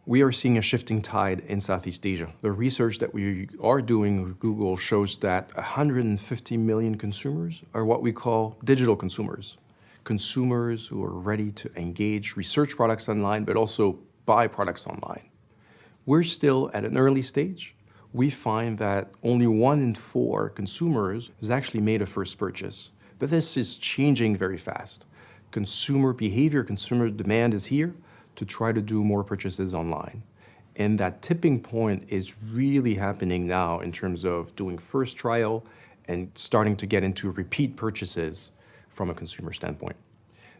We are seeing a shifting tide in Southeast Asia. The research that we are doing with Google shows that 150 million consumers are what we call digital consumers. Consumers who are ready to engage, research products online, but also buy products online. We're still at an early stage. We find that only 1 in 4 consumers has actually made a first purchase. But this is changing very fast. Consumer behavior, consumer demand is here to try to do more purchases online. And that tipping point is really happening now in terms of doing first trial and starting to get into repeat purchases from a consumer standpoint.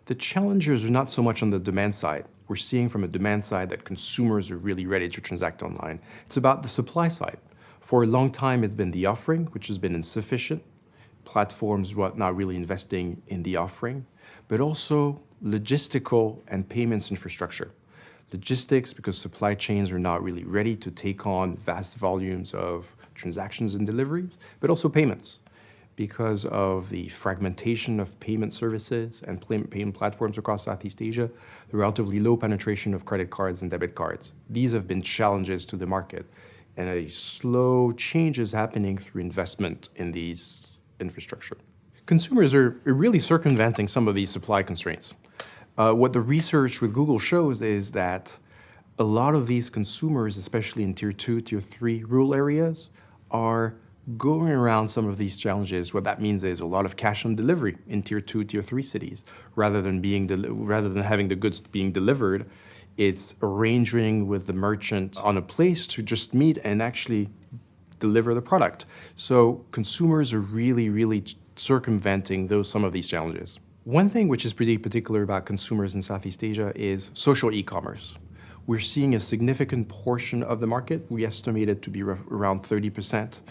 The challenges are not so much on the demand side. We're seeing from a demand side that consumers are really ready to transact online. It's about the supply side. For a long time, it's been the offering, which has been insufficient. Platforms were not really investing in the offering, but also logistical and payments infrastructure. Logistics, because supply chains are not really ready to take on vast volumes of transactions and deliveries, but also payments, because of the fragmentation of payment services and payment platforms across Southeast Asia, the relatively low penetration of credit cards and debit cards. These have been challenges to the market, and a slow change is happening through investment in these infrastructure. Consumers are really circumventing some of these supply constraints. What the research with Google shows is that a lot of these consumers, especially in Tier 2, Tier 3 rural areas, are going around some of these challenges. What that means is a lot of cash on delivery in Tier 2, Tier 3 cities. Rather than having the goods being delivered, it's arranging with the merchant on a place to just meet and actually deliver the product. So consumers are really circumventing some of these challenges. One thing which is pretty particular about consumers in Southeast Asia is social e-commerce. We're seeing a significant portion of the market, we estimate it to be around 30%,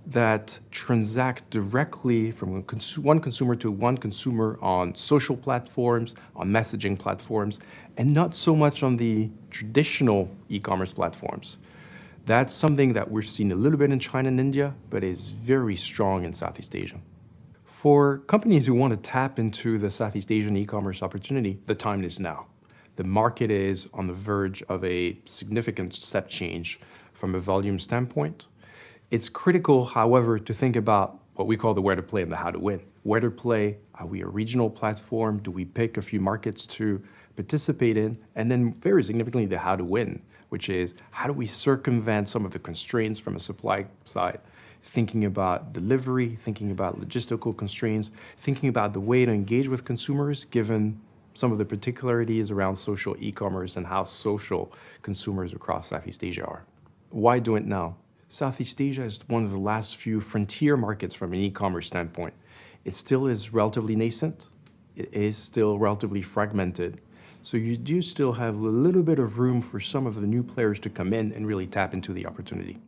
that transact directly from one consumer to one consumer on social platforms, on messaging platforms, and not so much on the traditional e-commerce platforms. That's something that we've seen a little bit in China and India, but is very strong in Southeast Asia. For companies who want to tap into the Southeast Asian e-commerce opportunity, the time is now. The market is on the verge of a significant step change from a volume standpoint. It's critical, however, to think about what we call the where to play and the how to win. Where to play, are we a regional platform? Do we pick a few markets to participate in? And then very significantly, the how to win, which is how do we circumvent some of the constraints from a supply side? Thinking about delivery, thinking about logistical constraints, thinking about the way to engage with consumers given some of the particularities around social e-commerce and how social consumers across Southeast Asia are. Why do it now? Southeast Asia is one of the last few frontier markets from an e-commerce standpoint. It still is relatively nascent. It is still relatively fragmented. So you do still have a little bit of room for some of the new players to come in and really tap into the opportunity.